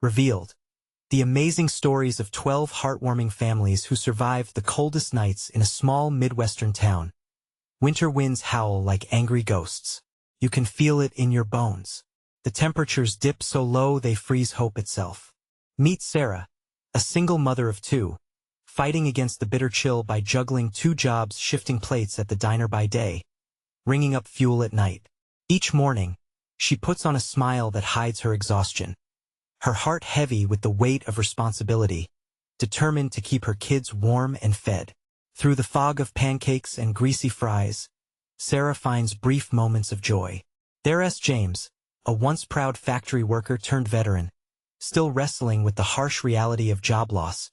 Revealed. The amazing stories of 12 heartwarming families who survived the coldest nights in a small Midwestern town. Winter winds howl like angry ghosts. You can feel it in your bones. The temperatures dip so low they freeze hope itself. Meet Sarah, a single mother of two, fighting against the bitter chill by juggling 2 jobs, shifting plates at the diner by day, ringing up fuel at night. Each morning, she puts on a smile that hides her exhaustion, her heart heavy with the weight of responsibility, determined to keep her kids warm and fed. Through the fog of pancakes and greasy fries, Sarah finds brief moments of joy. There's James, a once proud factory worker turned veteran, still wrestling with the harsh reality of job loss,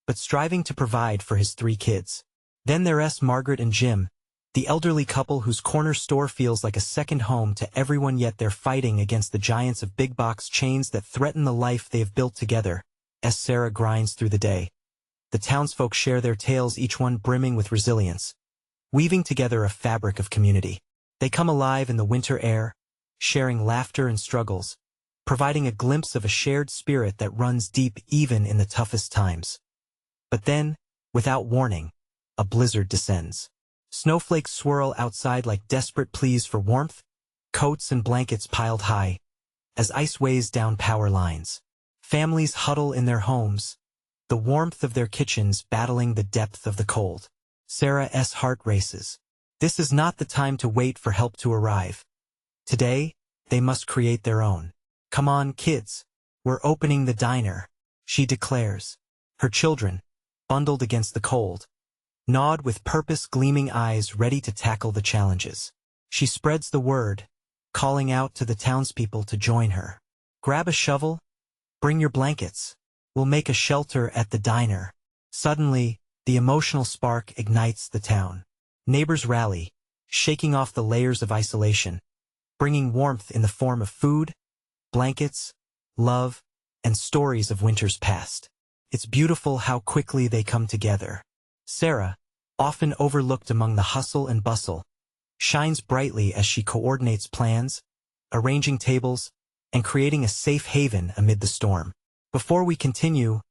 but striving to provide for his 3 kids. Then there's Margaret and Jim, the elderly couple whose corner store feels like a second home to everyone, yet they're fighting against the giants of big box chains that threaten the life they have built together. As Sarah grinds through the day, the townsfolk share their tales, each one brimming with resilience, weaving together a fabric of community. They come alive in the winter air, sharing laughter and struggles, providing a glimpse of a shared spirit that runs deep even in the toughest times. But then, without warning, a blizzard descends. Snowflakes swirl outside like desperate pleas for warmth, coats and blankets piled high, as ice weighs down power lines. Families huddle in their homes, the warmth of their kitchens battling the depth of the cold. Sarah's heart races. This is not the time to wait for help to arrive. Today, they must create their own. "Come on, kids. We're opening the diner," she declares. Her children, bundled against the cold, nod with purpose, gleaming eyes ready to tackle the challenges. She spreads the word, calling out to the townspeople to join her. "Grab a shovel. Bring your blankets. We'll make a shelter at the diner." Suddenly, the emotional spark ignites the town. Neighbors rally, shaking off the layers of isolation, bringing warmth in the form of food, blankets, love, and stories of winters past. It's beautiful how quickly they come together. Sarah, often overlooked among the hustle and bustle, shines brightly as she coordinates plans, arranging tables, and creating a safe haven amid the storm. Before we continue,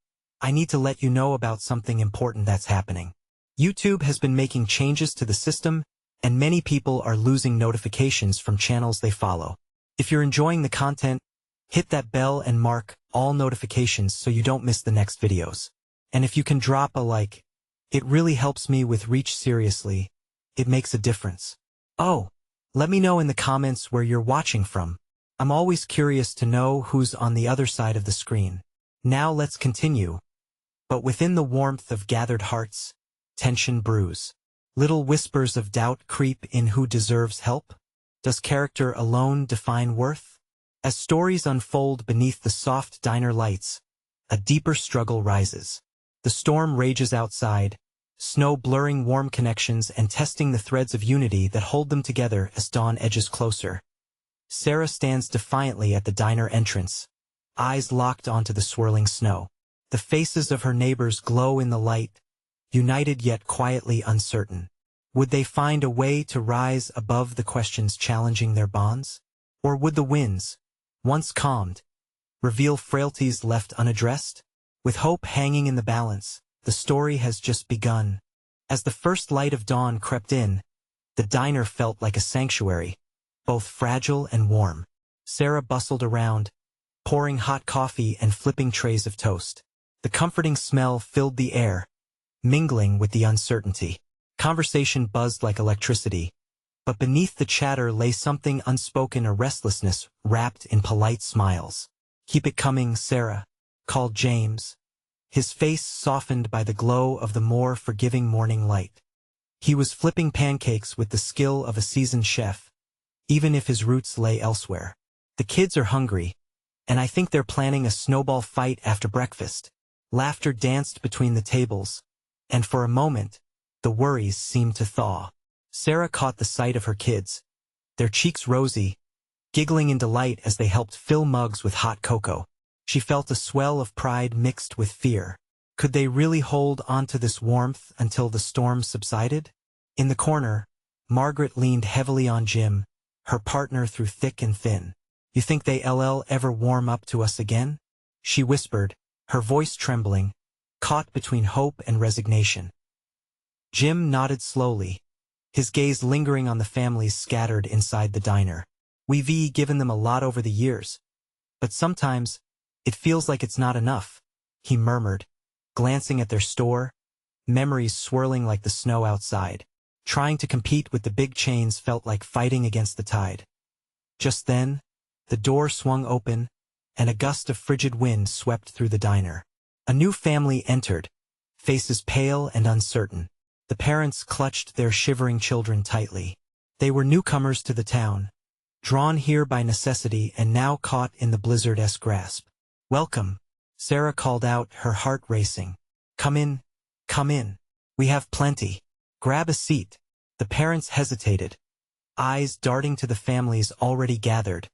I need to let you know about something important that's happening. YouTube has been making changes to the system, and many people are losing notifications from channels they follow. If you're enjoying the content, hit that bell and mark all notifications so you don't miss the next videos. And if you can drop a like, it really helps me with reach. Seriously, it makes a difference. Oh, let me know in the comments where you're watching from. I'm always curious to know who's on the other side of the screen. Now let's continue. But within the warmth of gathered hearts, tension brews. Little whispers of doubt creep in. Who deserves help? Does character alone define worth? As stories unfold beneath the soft diner lights, a deeper struggle rises. The storm rages outside, snow blurring warm connections and testing the threads of unity that hold them together as dawn edges closer. Sarah stands defiantly at the diner entrance, eyes locked onto the swirling snow. The faces of her neighbors glow in the light, united yet quietly uncertain. Would they find a way to rise above the questions challenging their bonds? Or would the winds, once calmed, reveal frailties left unaddressed? With hope hanging in the balance, the story has just begun. As the first light of dawn crept in, the diner felt like a sanctuary, both fragile and warm. Sarah bustled around, pouring hot coffee and flipping trays of toast. The comforting smell filled the air, mingling with the uncertainty. Conversation buzzed like electricity, but beneath the chatter lay something unspoken, a restlessness wrapped in polite smiles. "Keep it coming, Sarah," called James, his face softened by the glow of the more forgiving morning light. He was flipping pancakes with the skill of a seasoned chef, even if his roots lay elsewhere. "The kids are hungry, and I think they're planning a snowball fight after breakfast." Laughter danced between the tables, and for a moment, the worries seemed to thaw. Sarah caught the sight of her kids, their cheeks rosy, giggling in delight as they helped fill mugs with hot cocoa. She felt a swell of pride mixed with fear. Could they really hold onto this warmth until the storm subsided? In the corner, Margaret leaned heavily on Jim, her partner through thick and thin. "You think they'll ever warm up to us again?" she whispered, her voice trembling, caught between hope and resignation. Jim nodded slowly, his gaze lingering on the families scattered inside the diner. We've given them a lot over the years, but sometimes it feels like it's not enough, he murmured, glancing at their store, memories swirling like the snow outside. Trying to compete with the big chains felt like fighting against the tide. Just then, the door swung open, and a gust of frigid wind swept through the diner. A new family entered, faces pale and uncertain. The parents clutched their shivering children tightly. They were newcomers to the town, drawn here by necessity and now caught in the blizzard's grasp. "Welcome," Sarah called out, her heart racing. Come in. We have plenty. Grab a seat." The parents hesitated, eyes darting to the families already gathered,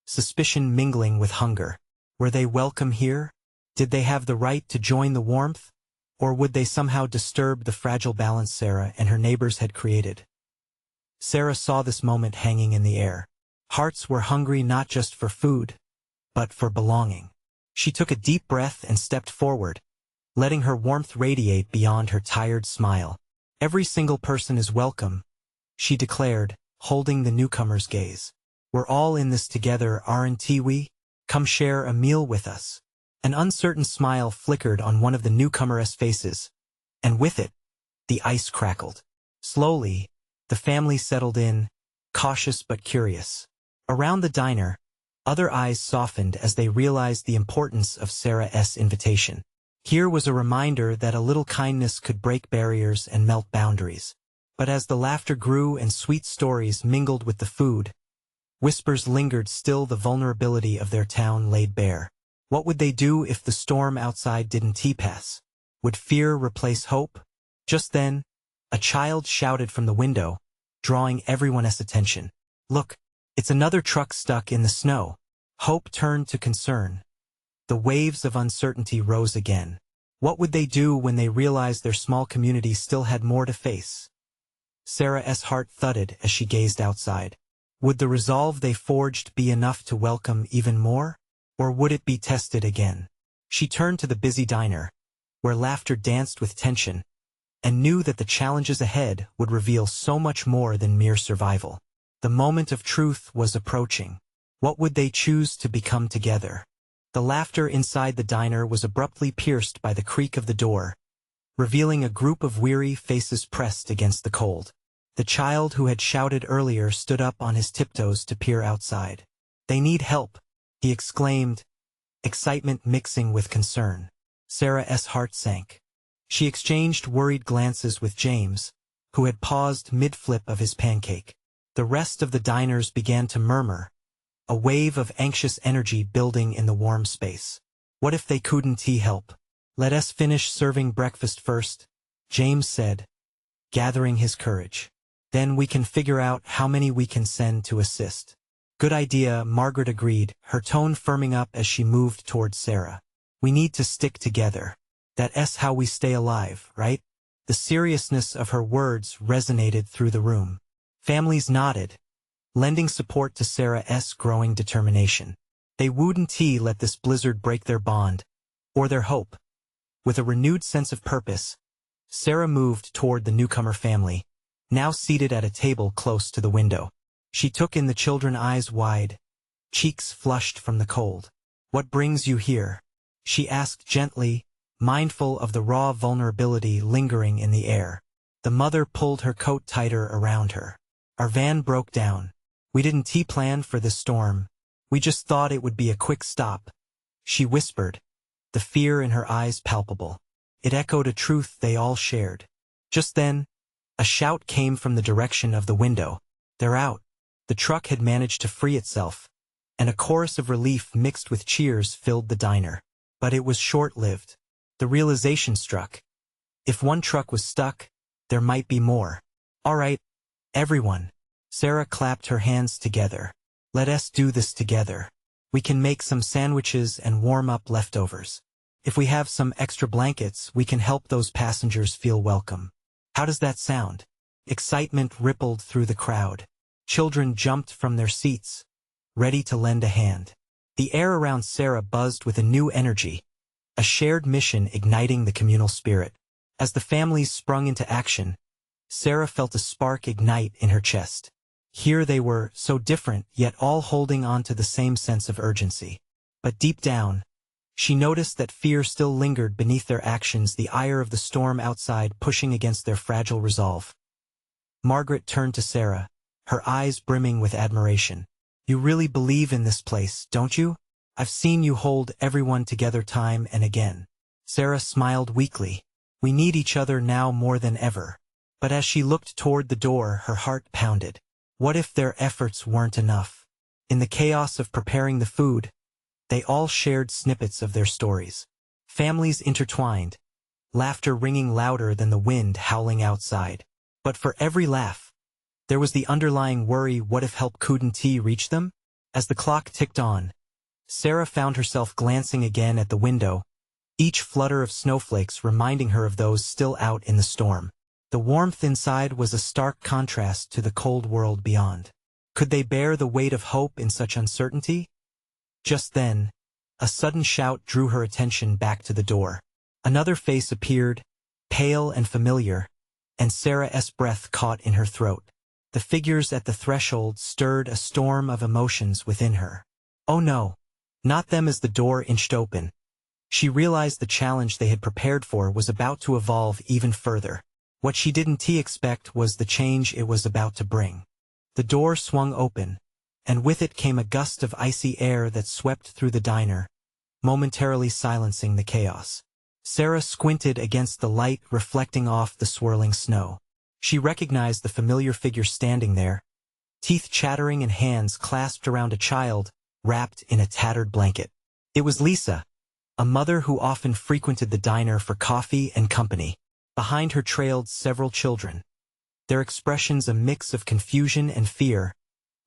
suspicion mingling with hunger. Were they welcome here? Did they have the right to join the warmth? Or would they somehow disturb the fragile balance Sarah and her neighbors had created? Sarah saw this moment hanging in the air. Hearts were hungry not just for food, but for belonging. She took a deep breath and stepped forward, letting her warmth radiate beyond her tired smile. "Every single person is welcome," she declared, holding the newcomer's gaze. "We're all in this together, aren't we? Come share a meal with us." An uncertain smile flickered on one of the newcomers' faces, and with it, the ice crackled. Slowly, the family settled in, cautious but curious. Around the diner, other eyes softened as they realized the importance of Sarah's invitation. Here was a reminder that a little kindness could break barriers and melt boundaries. But as the laughter grew and sweet stories mingled with the food, whispers lingered, still the vulnerability of their town laid bare. What would they do if the storm outside didn't pass? Would fear replace hope? Just then, a child shouted from the window, drawing everyone's attention. "Look, it's another truck stuck in the snow." Hope turned to concern. The waves of uncertainty rose again. What would they do when they realized their small community still had more to face? Sarah's heart thudded as she gazed outside. Would the resolve they forged be enough to welcome even more? Or would it be tested again? She turned to the busy diner, where laughter danced with tension, and knew that the challenges ahead would reveal so much more than mere survival. The moment of truth was approaching. What would they choose to become together? The laughter inside the diner was abruptly pierced by the creak of the door, revealing a group of weary faces pressed against the cold. The child who had shouted earlier stood up on his tiptoes to peer outside. "They need help," he exclaimed, excitement mixing with concern. Sarah's heart sank. She exchanged worried glances with James, who had paused mid-flip of his pancake. The rest of the diners began to murmur, a wave of anxious energy building in the warm space. "What if they couldn't help? Let us finish serving breakfast first," James said, gathering his courage. "Then we can figure out how many we can send to assist." "Good idea," Margaret agreed, her tone firming up as she moved towards Sarah. "We need to stick together. That's how we stay alive, right?" The seriousness of her words resonated through the room. Families nodded, lending support to Sarah's growing determination. They wouldn't let this blizzard break their bond, or their hope. With a renewed sense of purpose, Sarah moved toward the newcomer family, now seated at a table close to the window. She took in the children, eyes wide, cheeks flushed from the cold. "What brings you here?" she asked gently, mindful of the raw vulnerability lingering in the air. The mother pulled her coat tighter around her. "Our van broke down. We didn't plan for this storm. We just thought it would be a quick stop," she whispered, the fear in her eyes palpable. It echoed a truth they all shared. Just then, a shout came from the direction of the window. "They're out." The truck had managed to free itself, and a chorus of relief mixed with cheers filled the diner. But it was short-lived. The realization struck. If one truck was stuck, there might be more. "All right, everyone." Sarah clapped her hands together. "Let us do this together. We can make some sandwiches and warm up leftovers. If we have some extra blankets, we can help those passengers feel welcome. How does that sound?" Excitement rippled through the crowd. Children jumped from their seats, ready to lend a hand. The air around Sarah buzzed with a new energy, a shared mission igniting the communal spirit. As the families sprung into action, Sarah felt a spark ignite in her chest. Here they were, so different, yet all holding on to the same sense of urgency. But deep down, she noticed that fear still lingered beneath their actions, the ire of the storm outside pushing against their fragile resolve. Margaret turned to Sarah, her eyes brimming with admiration. "You really believe in this place, don't you? I've seen you hold everyone together time and again." Sarah smiled weakly. "We need each other now more than ever." But as she looked toward the door, her heart pounded. What if their efforts weren't enough? In the chaos of preparing the food, they all shared snippets of their stories. Families intertwined, laughter ringing louder than the wind howling outside. But for every laugh, there was the underlying worry: what if help couldn't reach them? As the clock ticked on, Sarah found herself glancing again at the window, each flutter of snowflakes reminding her of those still out in the storm. The warmth inside was a stark contrast to the cold world beyond. Could they bear the weight of hope in such uncertainty? Just then, a sudden shout drew her attention back to the door. Another face appeared, pale and familiar, and Sarah's breath caught in her throat. The figures at the threshold stirred a storm of emotions within her. Oh no, not them! As the door inched open, she realized the challenge they had prepared for was about to evolve even further. What she didn't expect was the change it was about to bring. The door swung open, and with it came a gust of icy air that swept through the diner, momentarily silencing the chaos. Sarah squinted against the light reflecting off the swirling snow. She recognized the familiar figure standing there, teeth chattering and hands clasped around a child wrapped in a tattered blanket. It was Lisa, a mother who often frequented the diner for coffee and company. Behind her trailed several children, their expressions a mix of confusion and fear,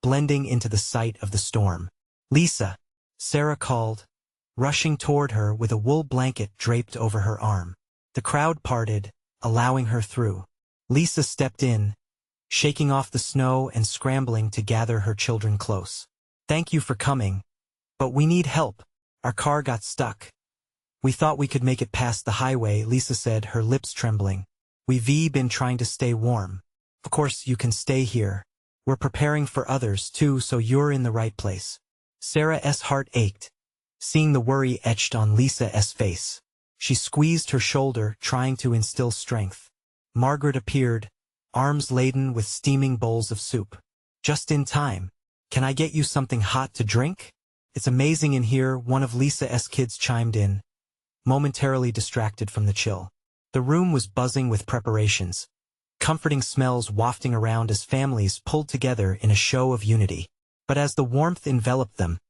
blending into the sight of the storm. "Lisa," Sarah called, rushing toward her with a wool blanket draped over her arm. The crowd parted, allowing her through. Lisa stepped in, shaking off the snow and scrambling to gather her children close. "Thank you for coming, but we need help. Our car got stuck." "We thought we could make it past the highway," Lisa said, her lips trembling. "We've been trying to stay warm." "Of course you can stay here. We're preparing for others too, so you're in the right place." Sarah's heart ached, seeing the worry etched on Lisa's face. She squeezed her shoulder, trying to instill strength. Margaret appeared, arms laden with steaming bowls of soup. "Just in time. Can I get you something hot to drink?" "It's amazing in here," one of Lisa's kids chimed in, momentarily distracted from the chill. The room was buzzing with preparations, comforting smells wafting around as families pulled together in a show of unity. But as the warmth enveloped them,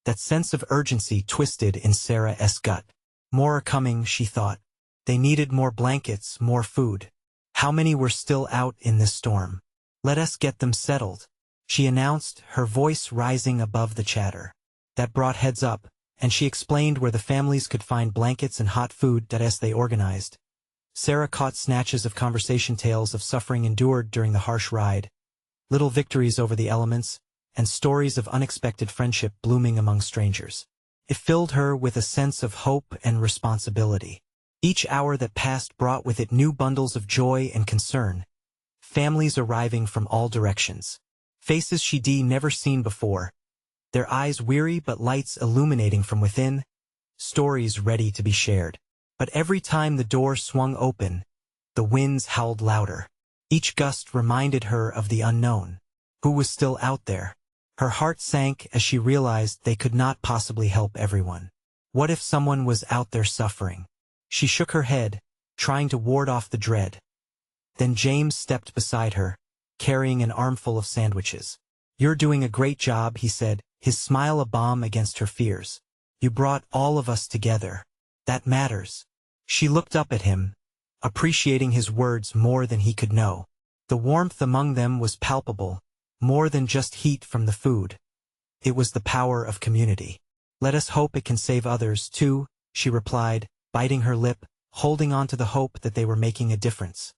that sense of urgency twisted in Sarah's gut. More are coming, she thought. They needed more blankets, more food. How many were still out in this storm? "Let us get them settled," she announced, her voice rising above the chatter. That brought heads up, and she explained where the families could find blankets and hot food as they organized. Sarah caught snatches of conversation, tales of suffering endured during the harsh ride, little victories over the elements, and stories of unexpected friendship blooming among strangers. It filled her with a sense of hope and responsibility. Each hour that passed brought with it new bundles of joy and concern, families arriving from all directions. Faces she'd never seen before, their eyes weary but lights illuminating from within, stories ready to be shared. But every time the door swung open, the winds howled louder. Each gust reminded her of the unknown. Who was still out there? Her heart sank as she realized they could not possibly help everyone. What if someone was out there suffering? She shook her head, trying to ward off the dread. Then James stepped beside her, carrying an armful of sandwiches. "You're doing a great job," he said, his smile a balm against her fears. "You brought all of us together. That matters." She looked up at him, appreciating his words more than he could know. The warmth among them was palpable, more than just heat from the food. It was the power of community. "Let us hope it can save others, too," she replied, biting her lip, holding on to the hope that they were making a difference.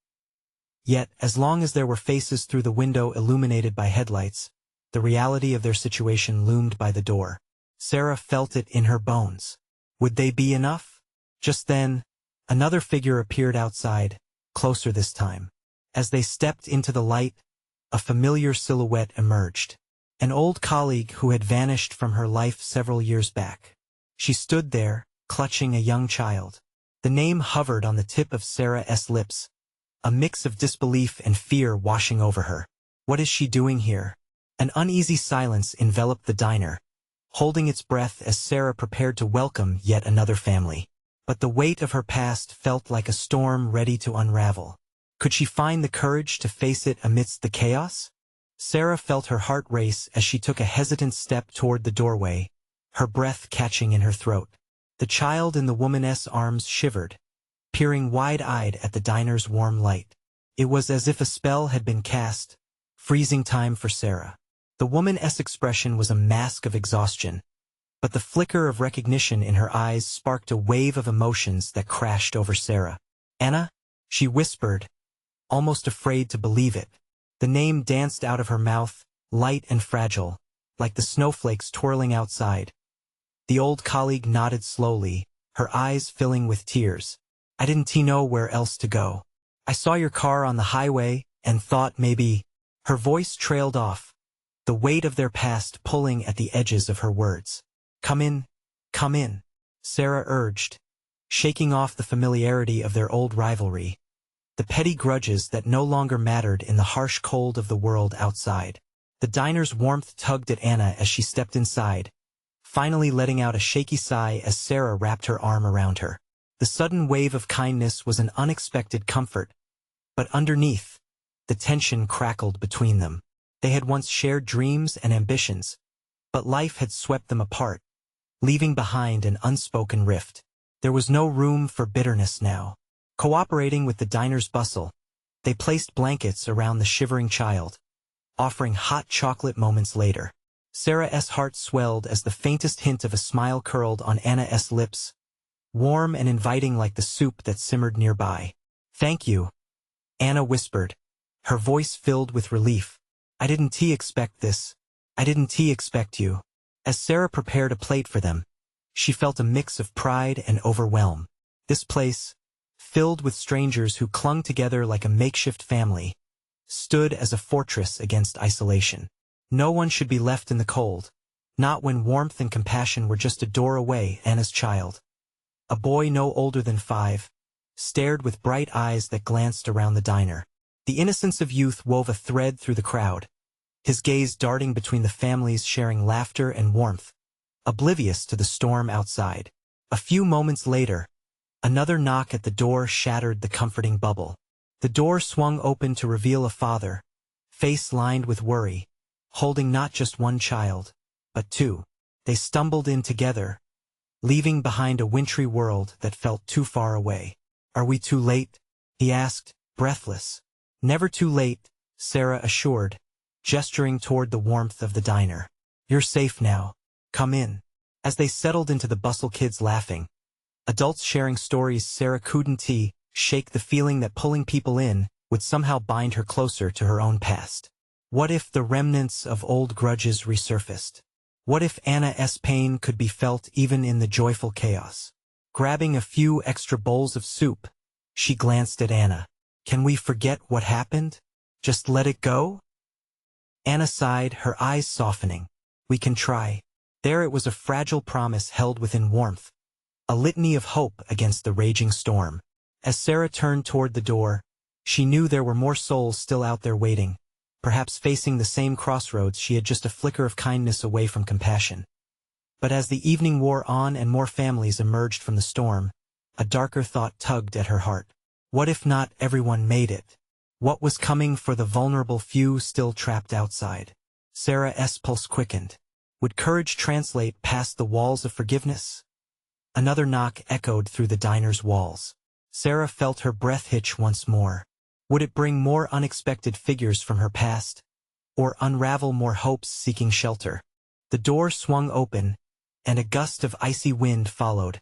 Yet, as long as there were faces through the window illuminated by headlights, the reality of their situation loomed by the door. Sarah felt it in her bones. Would they be enough? Just then, another figure appeared outside, closer this time. As they stepped into the light, a familiar silhouette emerged. An old colleague who had vanished from her life several years back. She stood there, clutching a young child. The name hovered on the tip of Sarah's lips, a mix of disbelief and fear washing over her. What is she doing here? An uneasy silence enveloped the diner, holding its breath as Sarah prepared to welcome yet another family. But the weight of her past felt like a storm ready to unravel. Could she find the courage to face it amidst the chaos? Sarah felt her heart race as she took a hesitant step toward the doorway, her breath catching in her throat. The child in the woman's arms shivered, peering wide-eyed at the diner's warm light. It was as if a spell had been cast, freezing time for Sarah. The woman's expression was a mask of exhaustion, but the flicker of recognition in her eyes sparked a wave of emotions that crashed over Sarah. "Anna?" she whispered, almost afraid to believe it. The name danced out of her mouth, light and fragile, like the snowflakes twirling outside. The old colleague nodded slowly, her eyes filling with tears. "I didn't know where else to go. I saw your car on the highway and thought maybe—" Her voice trailed off, the weight of their past pulling at the edges of her words. Come in," Sarah urged, shaking off the familiarity of their old rivalry, the petty grudges that no longer mattered in the harsh cold of the world outside. The diner's warmth tugged at Anna as she stepped inside, finally letting out a shaky sigh as Sarah wrapped her arm around her. The sudden wave of kindness was an unexpected comfort, but underneath, the tension crackled between them. They had once shared dreams and ambitions, but life had swept them apart, leaving behind an unspoken rift. There was no room for bitterness now. Cooperating with the diner's bustle, they placed blankets around the shivering child, offering hot chocolate moments later. Sarah's heart swelled as the faintest hint of a smile curled on Anna's lips, warm and inviting like the soup that simmered nearby. "Thank you," Anna whispered, her voice filled with relief. "I didn't expect this. I didn't expect you." As Sarah prepared a plate for them, she felt a mix of pride and overwhelm. This place, filled with strangers who clung together like a makeshift family, stood as a fortress against isolation. No one should be left in the cold, not when warmth and compassion were just a door away. Anna's child, a boy no older than 5, stared with bright eyes that glanced around the diner. The innocence of youth wove a thread through the crowd, his gaze darting between the families sharing laughter and warmth, oblivious to the storm outside. A few moments later, another knock at the door shattered the comforting bubble. The door swung open to reveal a father, face lined with worry, holding not just one child, but 2. They stumbled in together, leaving behind a wintry world that felt too far away. "Are we too late?" he asked, breathless. "Never too late," Sarah assured, gesturing toward the warmth of the diner. "You're safe now. Come in." As they settled into the bustle, kids laughing, adults sharing stories, Sarah couldn't shake the feeling that pulling people in would somehow bind her closer to her own past. What if the remnants of old grudges resurfaced? What if Anna's pain could be felt even in the joyful chaos? Grabbing a few extra bowls of soup, she glanced at Anna. "Can we forget what happened? Just let it go?" Anna sighed, her eyes softening. "We can try." There it was, a fragile promise held within warmth, a litany of hope against the raging storm. As Sarah turned toward the door, she knew there were more souls still out there waiting, perhaps facing the same crossroads she had, just a flicker of kindness away from compassion. But as the evening wore on and more families emerged from the storm, a darker thought tugged at her heart. What if not everyone made it? What was coming for the vulnerable few still trapped outside? Sarah's pulse quickened. Would courage translate past the walls of forgiveness? Another knock echoed through the diner's walls. Sarah felt her breath hitch once more. Would it bring more unexpected figures from her past, or unravel more hopes seeking shelter? The door swung open, and a gust of icy wind followed,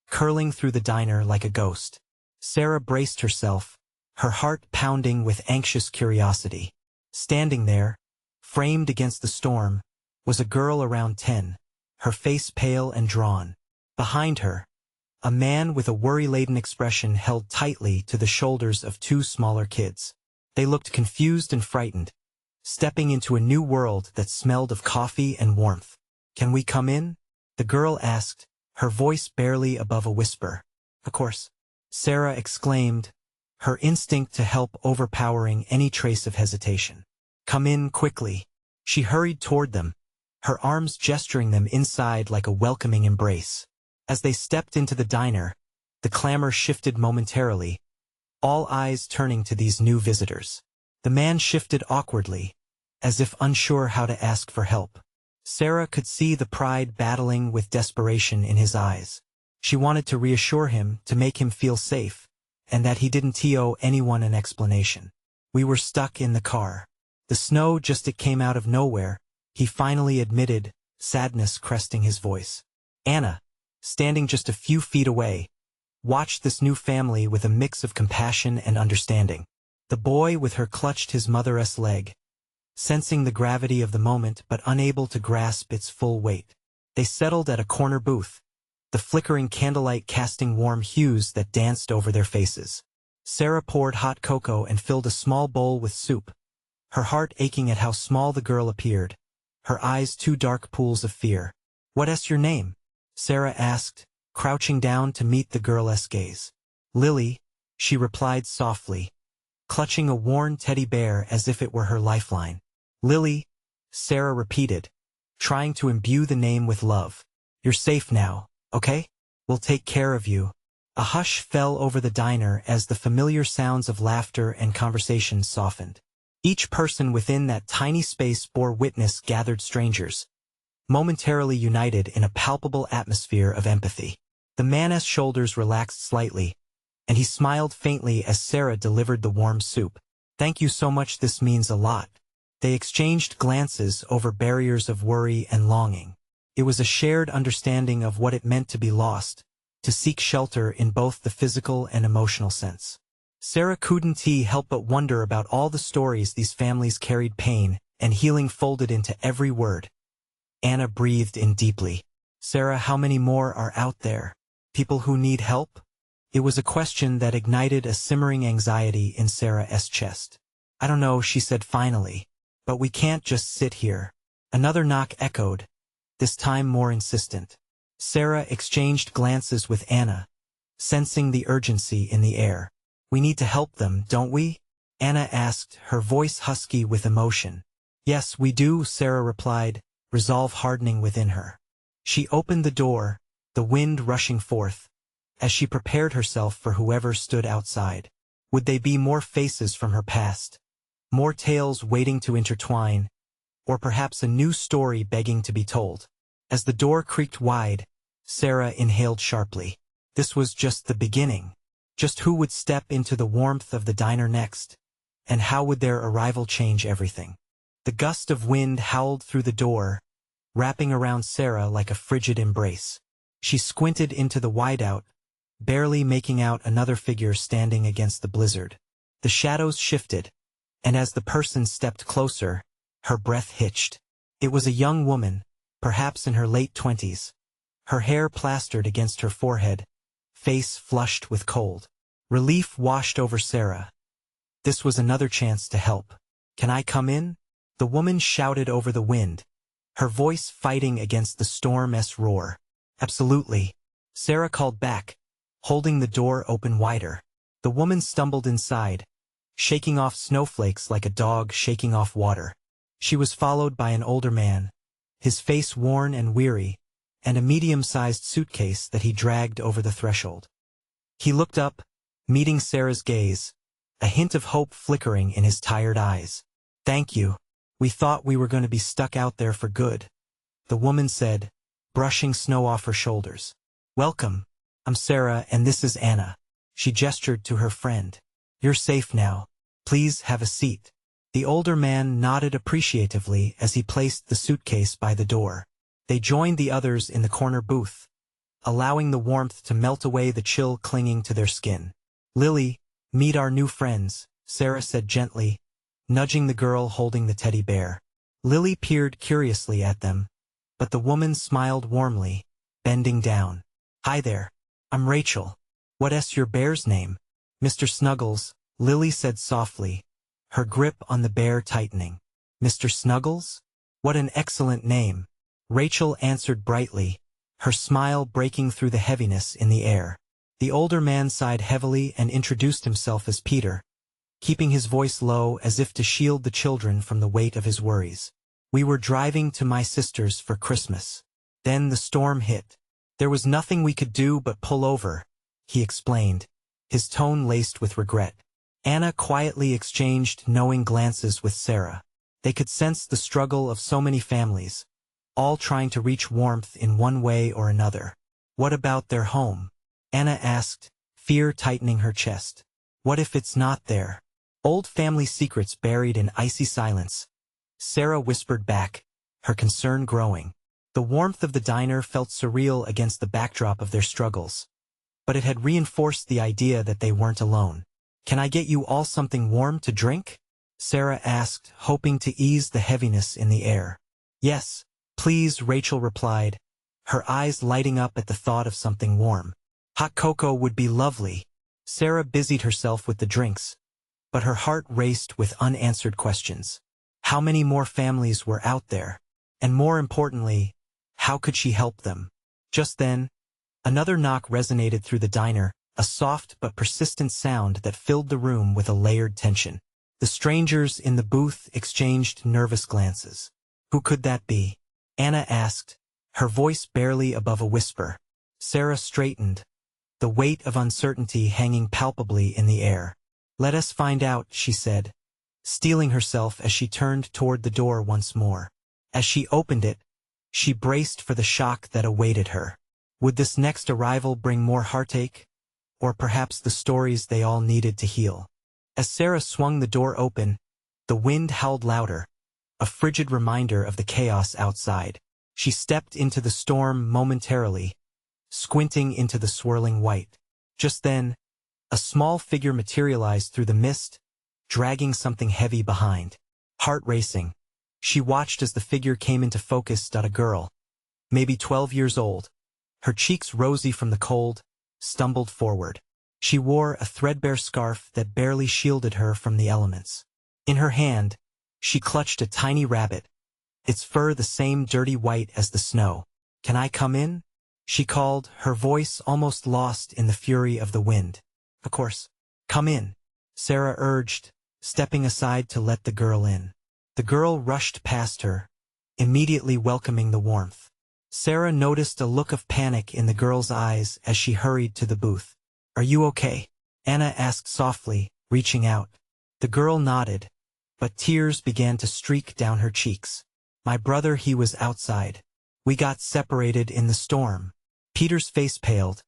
curling through the diner like a ghost. Sarah braced herself, her heart pounding with anxious curiosity. Standing there, framed against the storm, was a girl around 10, her face pale and drawn. Behind her, a man with a worry-laden expression held tightly to the shoulders of two smaller kids. They looked confused and frightened, stepping into a new world that smelled of coffee and warmth. "Can we come in?" the girl asked, her voice barely above a whisper. "Of course," Sarah exclaimed, her instinct to help overpowering any trace of hesitation. "Come in quickly." She hurried toward them, her arms gesturing them inside like a welcoming embrace. As they stepped into the diner, the clamor shifted momentarily, all eyes turning to these new visitors. The man shifted awkwardly, as if unsure how to ask for help. Sarah could see the pride battling with desperation in his eyes. She wanted to reassure him, to make him feel safe, and that he didn't owe anyone an explanation. "We were stuck in the car. The snow it came out of nowhere," he finally admitted, sadness cresting his voice. Anna, standing just a few feet away, watched this new family with a mix of compassion and understanding. The boy with her clutched his mother's leg, sensing the gravity of the moment but unable to grasp its full weight. They settled at a corner booth, the flickering candlelight casting warm hues that danced over their faces. Sarah poured hot cocoa and filled a small bowl with soup, her heart aching at how small the girl appeared, her eyes two dark pools of fear. "What's your name?" Sarah asked, crouching down to meet the girl's gaze. "Lily," she replied softly, clutching a worn teddy bear as if it were her lifeline. "Lily," Sarah repeated, trying to imbue the name with love. "You're safe now, okay? We'll take care of you." A hush fell over the diner as the familiar sounds of laughter and conversation softened. Each person within that tiny space bore witness gathered strangers, momentarily united in a palpable atmosphere of empathy. The man's shoulders relaxed slightly, and he smiled faintly as Sarah delivered the warm soup. "Thank you so much, this means a lot." They exchanged glances over barriers of worry and longing. It was a shared understanding of what it meant to be lost, to seek shelter in both the physical and emotional sense. Sarah couldn't help but wonder about all the stories these families carried, pain and healing folded into every word. Anna breathed in deeply. "Sarah, how many more are out there? People who need help?" It was a question that ignited a simmering anxiety in Sarah's chest. "I don't know," she said finally, "but we can't just sit here." Another knock echoed, this time more insistent. Sarah exchanged glances with Anna, sensing the urgency in the air. "We need to help them, don't we?" Anna asked, her voice husky with emotion. "Yes, we do," Sarah replied, resolve hardening within her. She opened the door, the wind rushing forth, as she prepared herself for whoever stood outside. Would they be more faces from her past, more tales waiting to intertwine, or perhaps a new story begging to be told? As the door creaked wide, Sarah inhaled sharply. This was just the beginning. Just who would step into the warmth of the diner next, and how would their arrival change everything? The gust of wind howled through the door, wrapping around Sarah like a frigid embrace. She squinted into the wideout, barely making out another figure standing against the blizzard. The shadows shifted, and as the person stepped closer, her breath hitched. It was a young woman, perhaps in her late 20s, her hair plastered against her forehead, face flushed with cold. Relief washed over Sarah. This was another chance to help. "Can I come in?" the woman shouted over the wind, her voice fighting against the storm's roar. "Absolutely," Sarah called back, holding the door open wider. The woman stumbled inside, shaking off snowflakes like a dog shaking off water. She was followed by an older man, his face worn and weary, and a medium-sized suitcase that he dragged over the threshold. He looked up, meeting Sarah's gaze, a hint of hope flickering in his tired eyes. "Thank you. We thought we were going to be stuck out there for good," the woman said, brushing snow off her shoulders. "Welcome. I'm Sarah and this is Anna." She gestured to her friend. "You're safe now. Please have a seat." The older man nodded appreciatively as he placed the suitcase by the door. They joined the others in the corner booth, allowing the warmth to melt away the chill clinging to their skin. "Lily, meet our new friends," Sarah said gently, nudging the girl holding the teddy bear. Lily peered curiously at them, but the woman smiled warmly, bending down. "Hi there. I'm Rachel. What's your bear's name?" "Mr. Snuggles," Lily said softly, her grip on the bear tightening. "Mr. Snuggles? What an excellent name," Rachel answered brightly, her smile breaking through the heaviness in the air. The older man sighed heavily and introduced himself as Peter, keeping his voice low as if to shield the children from the weight of his worries. "We were driving to my sister's for Christmas. Then the storm hit. There was nothing we could do but pull over," he explained, his tone laced with regret. Anna quietly exchanged knowing glances with Sarah. They could sense the struggle of so many families, all trying to reach warmth in one way or another. "What about their home?" Anna asked, fear tightening her chest. "What if it's not there?" "Old family secrets buried in icy silence," Sarah whispered back, her concern growing. The warmth of the diner felt surreal against the backdrop of their struggles, but it had reinforced the idea that they weren't alone. "Can I get you all something warm to drink?" Sarah asked, hoping to ease the heaviness in the air. "Yes, please," Rachel replied, her eyes lighting up at the thought of something warm. "Hot cocoa would be lovely." Sarah busied herself with the drinks, but her heart raced with unanswered questions. How many more families were out there? And more importantly, how could she help them? Just then, another knock resonated through the diner, a soft but persistent sound that filled the room with a layered tension. The strangers in the booth exchanged nervous glances. "Who could that be?" Anna asked, her voice barely above a whisper. Sarah straightened, the weight of uncertainty hanging palpably in the air. "Let us find out," she said, steeling herself as she turned toward the door once more. As she opened it, she braced for the shock that awaited her. Would this next arrival bring more heartache? Or perhaps the stories they all needed to heal? As Sarah swung the door open, the wind howled louder, a frigid reminder of the chaos outside. She stepped into the storm momentarily, squinting into the swirling white. Just then, a small figure materialized through the mist, dragging something heavy behind. Heart racing, she watched as the figure came into focus. A girl, maybe 12 years old, her cheeks rosy from the cold, stumbled forward. She wore a threadbare scarf that barely shielded her from the elements. In her hand, she clutched a tiny rabbit, its fur the same dirty white as the snow. "Can I come in?" she called, her voice almost lost in the fury of the wind. "Of course. Come in," Sarah urged, stepping aside to let the girl in. The girl rushed past her, immediately welcoming the warmth. Sarah noticed a look of panic in the girl's eyes as she hurried to the booth. "Are you okay?" Anna asked softly, reaching out. The girl nodded, but tears began to streak down her cheeks. "My brother, he was outside. We got separated in the storm." Peter's face paled,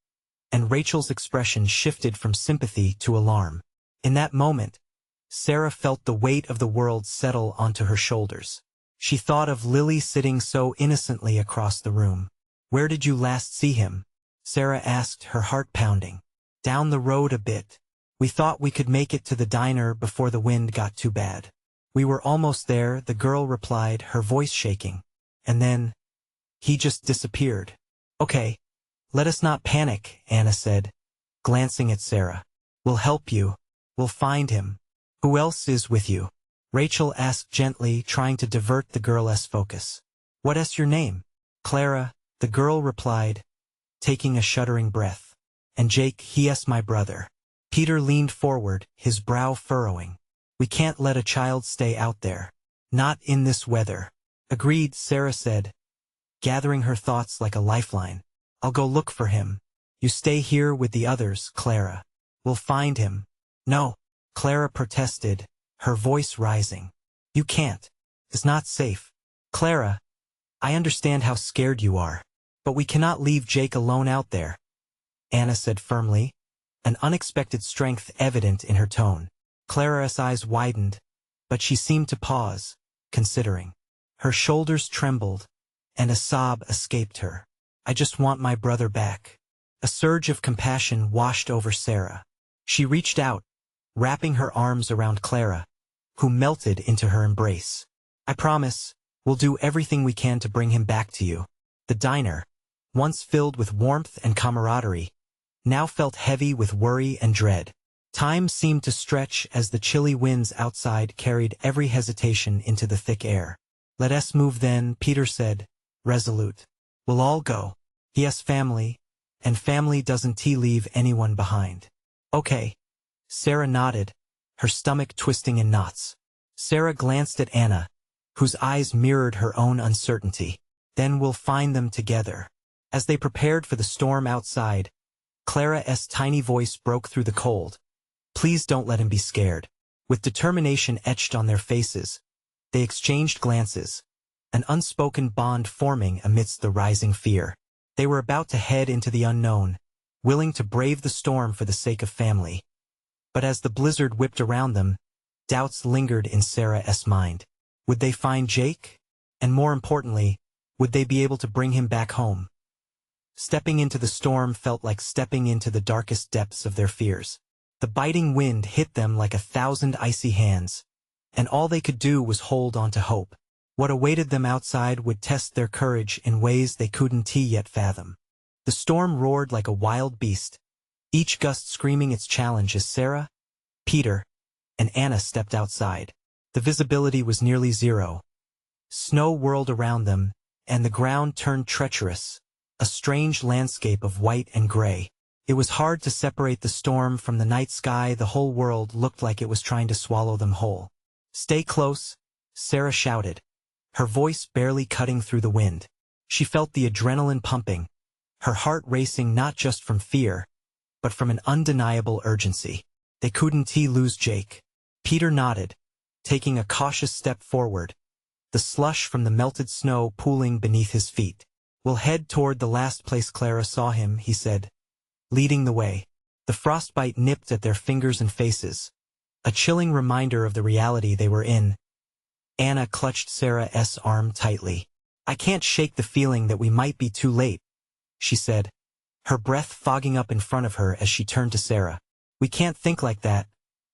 and Rachel's expression shifted from sympathy to alarm. In that moment, Sarah felt the weight of the world settle onto her shoulders. She thought of Lily sitting so innocently across the room. "Where did you last see him?" Sarah asked, her heart pounding. "Down the road a bit. We thought we could make it to the diner before the wind got too bad." "We were almost there," the girl replied, her voice shaking. "And then, he just disappeared." "Okay, let us not panic," Anna said, glancing at Sarah. "We'll help you. We'll find him." "Who else is with you?" Rachel asked gently, trying to divert the girl's focus. "What's your name?" "Clara," the girl replied, taking a shuddering breath. "And Jake, he's my brother." Peter leaned forward, his brow furrowing. "We can't let a child stay out there. Not in this weather." "Agreed," Sarah said, gathering her thoughts like a lifeline. "I'll go look for him. You stay here with the others, Clara. We'll find him." "No," Clara protested, her voice rising. "You can't. It's not safe." "Clara, I understand how scared you are, but we cannot leave Jake alone out there," Anna said firmly, an unexpected strength evident in her tone. Clara's eyes widened, but she seemed to pause, considering. Her shoulders trembled, and a sob escaped her. "I just want my brother back." A surge of compassion washed over Sarah. She reached out, wrapping her arms around Clara, who melted into her embrace. "I promise, We'll do everything we can to bring him back to you. The diner, once filled with warmth and camaraderie, now felt heavy with worry and dread. Time seemed to stretch as the chilly winds outside carried every hesitation into the thick air. Let us move then, Peter said, resolute. We'll all go. He has family, and family doesn't leave anyone behind. Okay. Sarah nodded, her stomach twisting in knots. Sarah glanced at Anna, whose eyes mirrored her own uncertainty. Then we'll find them together. As they prepared for the storm outside, Clara's tiny voice broke through the cold. Please don't let him be scared. With determination etched on their faces, they exchanged glances, an unspoken bond forming amidst the rising fear. They were about to head into the unknown, willing to brave the storm for the sake of family. But as the blizzard whipped around them, doubts lingered in Sarah's mind. Would they find Jake? And more importantly, would they be able to bring him back home? Stepping into the storm felt like stepping into the darkest depths of their fears. The biting wind hit them like 1,000 icy hands, and all they could do was hold on to hope. What awaited them outside would test their courage in ways they couldn't yet fathom. The storm roared like a wild beast, each gust screaming its challenge as Sarah, Peter, and Anna stepped outside. The visibility was nearly zero. Snow whirled around them, and the ground turned treacherous, a strange landscape of white and gray. It was hard to separate the storm from the night sky. The whole world looked like it was trying to swallow them whole. Stay close, Sarah shouted, her voice barely cutting through the wind. She felt the adrenaline pumping, her heart racing not just from fear, but from an undeniable urgency. They couldn't lose Jake. Peter nodded, taking a cautious step forward, the slush from the melted snow pooling beneath his feet. We'll head toward the last place Clara saw him, he said, leading the way. The frostbite nipped at their fingers and faces, a chilling reminder of the reality they were in. Anna clutched Sarah's arm tightly. I can't shake the feeling that we might be too late, she said, her breath fogging up in front of her as she turned to Sarah. We can't think like that,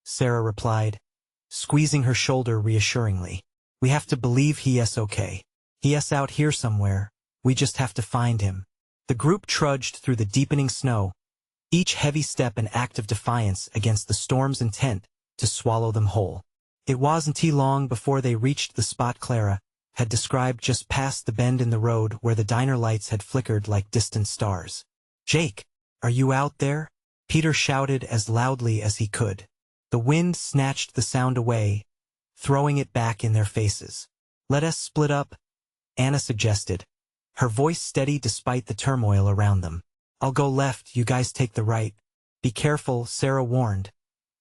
Sarah replied, squeezing her shoulder reassuringly. We have to believe he's okay. He's out here somewhere. We just have to find him. The group trudged through the deepening snow, each heavy step an act of defiance against the storm's intent to swallow them whole. It wasn't long before they reached the spot Clara had described just past the bend in the road where the diner lights had flickered like distant stars. Jake, are you out there? Peter shouted as loudly as he could. The wind snatched the sound away, throwing it back in their faces. Let us split up, Anna suggested, her voice steady despite the turmoil around them. I'll go left, you guys take the right. Be careful, Sarah warned,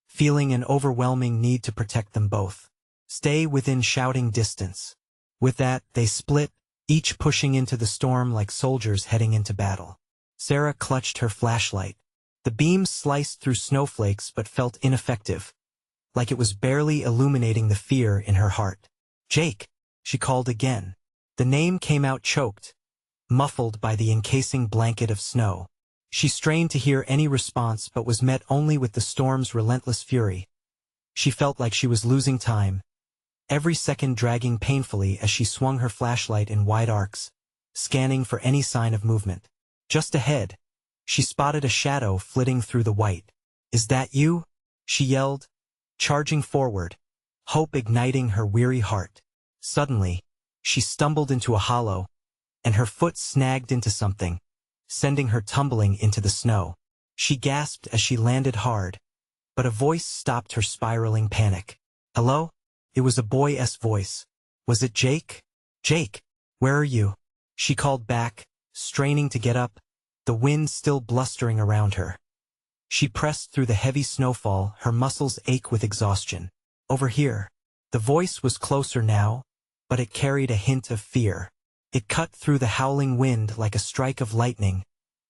feeling an overwhelming need to protect them both. Stay within shouting distance. With that, they split, each pushing into the storm like soldiers heading into battle. Sarah clutched her flashlight. The beam sliced through snowflakes but felt ineffective, like it was barely illuminating the fear in her heart. Jake, she called again. The name came out choked, muffled by the encasing blanket of snow. She strained to hear any response but was met only with the storm's relentless fury. She felt like she was losing time, every second dragging painfully as she swung her flashlight in wide arcs, scanning for any sign of movement. Just ahead, she spotted a shadow flitting through the white. Is that you? She yelled, charging forward, hope igniting her weary heart. Suddenly, she stumbled into a hollow, and her foot snagged into something, sending her tumbling into the snow. She gasped as she landed hard, but a voice stopped her spiraling panic. Hello? It was a boy's voice. Was it Jake? Jake, where are you? She called back, straining to get up, the wind still blustering around her. She pressed through the heavy snowfall, her muscles ache with exhaustion. Over here. The voice was closer now, but it carried a hint of fear. It cut through the howling wind like a strike of lightning,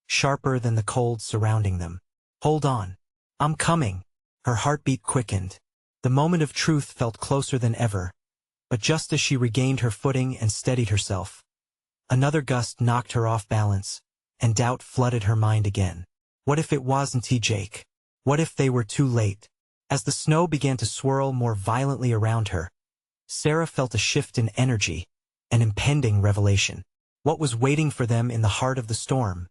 sharper than the cold surrounding them. Hold on. I'm coming. Her heartbeat quickened. The moment of truth felt closer than ever, but just as she regained her footing and steadied herself, another gust knocked her off balance, and doubt flooded her mind again. What if it wasn't Jake? What if they were too late? As the snow began to swirl more violently around her, Sarah felt a shift in energy, an impending revelation. What was waiting for them in the heart of the storm?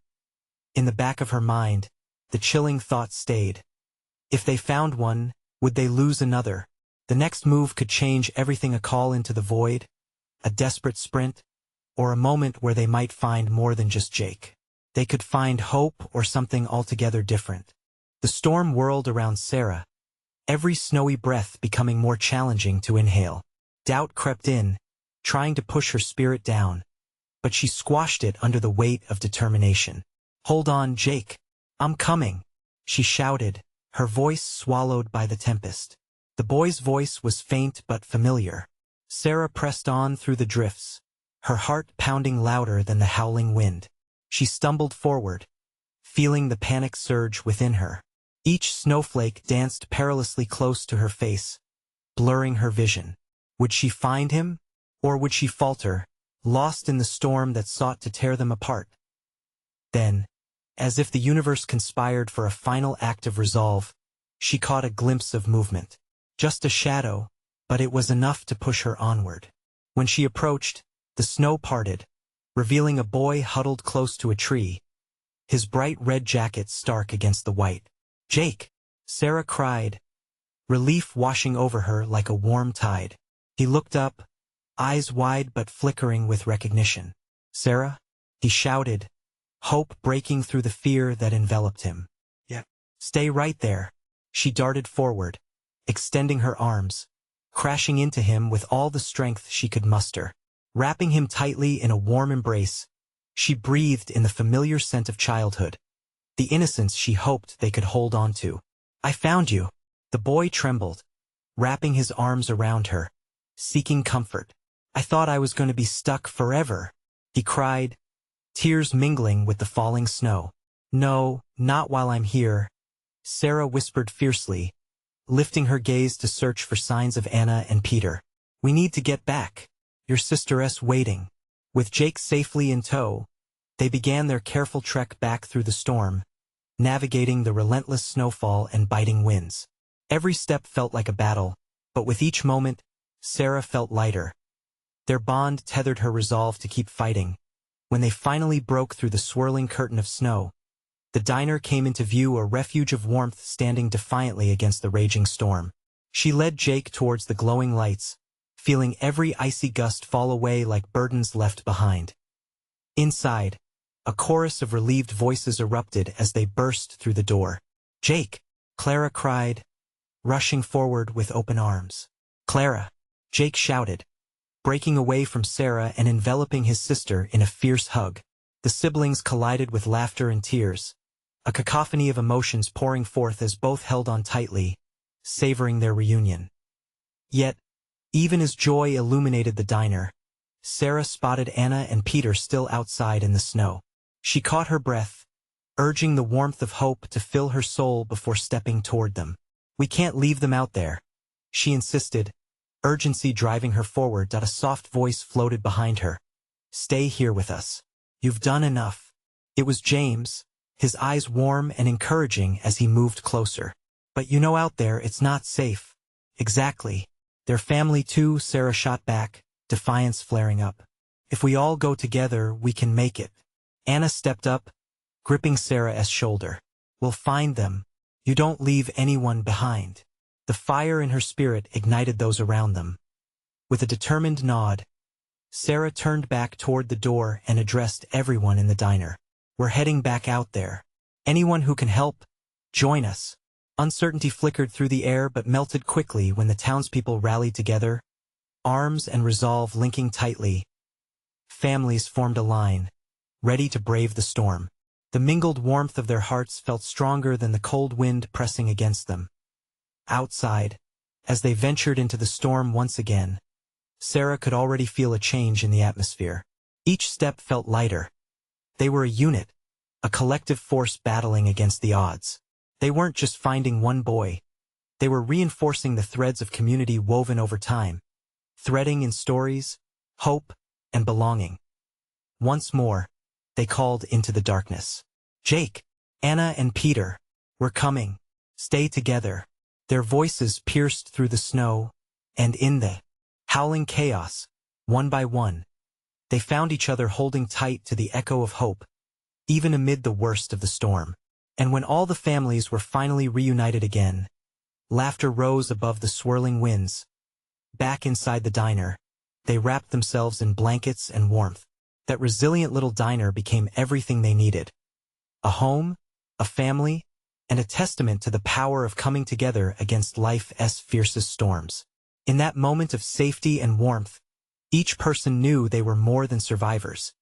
In the back of her mind, the chilling thought stayed. If they found one, would they lose another? The next move could change everything, a call into the void, a desperate sprint, or a moment where they might find more than just Jake. They could find hope or something altogether different. The storm whirled around Sarah, every snowy breath becoming more challenging to inhale. Doubt crept in, trying to push her spirit down, but she squashed it under the weight of determination. "Hold on, Jake. I'm coming," she shouted, her voice swallowed by the tempest. The boy's voice was faint but familiar. Sarah pressed on through the drifts, her heart pounding louder than the howling wind. She stumbled forward, feeling the panic surge within her. Each snowflake danced perilously close to her face, blurring her vision. Would she find him, or would she falter, lost in the storm that sought to tear them apart? Then, as if the universe conspired for a final act of resolve, she caught a glimpse of movement. Just a shadow, but it was enough to push her onward. When she approached, the snow parted, revealing a boy huddled close to a tree, his bright red jacket stark against the white. "Jake!" Sarah cried, relief washing over her like a warm tide. He looked up, eyes wide but flickering with recognition. "Sarah?" he shouted, hope breaking through the fear that enveloped him. "Yeah. Stay right there." She darted forward, extending her arms, crashing into him with all the strength she could muster. Wrapping him tightly in a warm embrace, she breathed in the familiar scent of childhood, the innocence she hoped they could hold on to. "I found you." The boy trembled, wrapping his arms around her, seeking comfort. "I thought I was going to be stuck forever," he cried, tears mingling with the falling snow. "No, not while I'm here," Sarah whispered fiercely, lifting her gaze to search for signs of Anna and Peter. "We need to get back. Your sister's waiting." With Jake safely in tow, they began their careful trek back through the storm, navigating the relentless snowfall and biting winds. Every step felt like a battle, but with each moment, Sarah felt lighter. Their bond tethered her resolve to keep fighting. When they finally broke through the swirling curtain of snow, the diner came into view, a refuge of warmth standing defiantly against the raging storm. She led Jake towards the glowing lights, feeling every icy gust fall away like burdens left behind. Inside, a chorus of relieved voices erupted as they burst through the door. "Jake!" Clara cried, rushing forward with open arms. "Clara!" Jake shouted, breaking away from Sarah and enveloping his sister in a fierce hug. The siblings collided with laughter and tears, a cacophony of emotions pouring forth as both held on tightly, savoring their reunion. Yet, even as joy illuminated the diner, Sarah spotted Anna and Peter still outside in the snow. She caught her breath, urging the warmth of hope to fill her soul before stepping toward them. "We can't leave them out there," she insisted, urgency driving her forward. A soft voice floated behind her. "Stay here with us. You've done enough." It was James, his eyes warm and encouraging as he moved closer. "But you know out there it's not safe." "Exactly. They're family too," Sarah shot back, defiance flaring up. "If we all go together, we can make it." Anna stepped up, gripping Sarah's shoulder. "We'll find them. You don't leave anyone behind." The fire in her spirit ignited those around them. With a determined nod, Sarah turned back toward the door and addressed everyone in the diner. "We're heading back out there. Anyone who can help, join us." Uncertainty flickered through the air but melted quickly when the townspeople rallied together, arms and resolve linking tightly. Families formed a line, ready to brave the storm. The mingled warmth of their hearts felt stronger than the cold wind pressing against them. Outside, as they ventured into the storm once again, Sarah could already feel a change in the atmosphere. Each step felt lighter. They were a unit, a collective force battling against the odds. They weren't just finding one boy. They were reinforcing the threads of community woven over time, threading in stories, hope, and belonging. Once more, they called into the darkness. "Jake, Anna and Peter, we're coming. Stay together." Their voices pierced through the snow, and in the howling chaos, one by one, They found each other holding tight to the echo of hope, even amid the worst of the storm. And when all the families were finally reunited again, laughter rose above the swirling winds. Back inside the diner, they wrapped themselves in blankets and warmth. That resilient little diner became everything they needed. A home, a family, and a testament to the power of coming together against life's fiercest storms. In that moment of safety and warmth, each person knew they were more than survivors.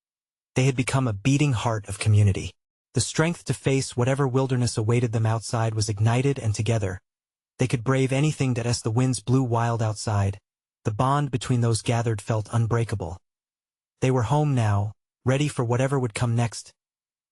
They had become a beating heart of community. The strength to face whatever wilderness awaited them outside was ignited, and together, they could brave anything that as the winds blew wild outside. The bond between those gathered felt unbreakable. They were home now, ready for whatever would come next.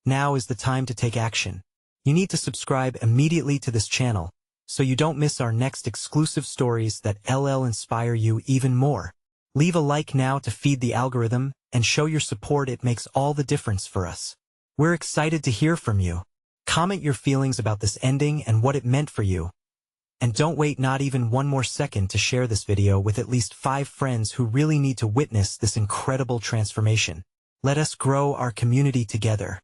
Now is the time to take action. You need to subscribe immediately to this channel, so you don't miss our next exclusive stories that will inspire you even more. Leave a like now to feed the algorithm, and show your support. It makes all the difference for us. We're excited to hear from you. Comment your feelings about this ending and what it meant for you. And don't wait not even one more second to share this video with at least 5 friends who really need to witness this incredible transformation. Let us grow our community together.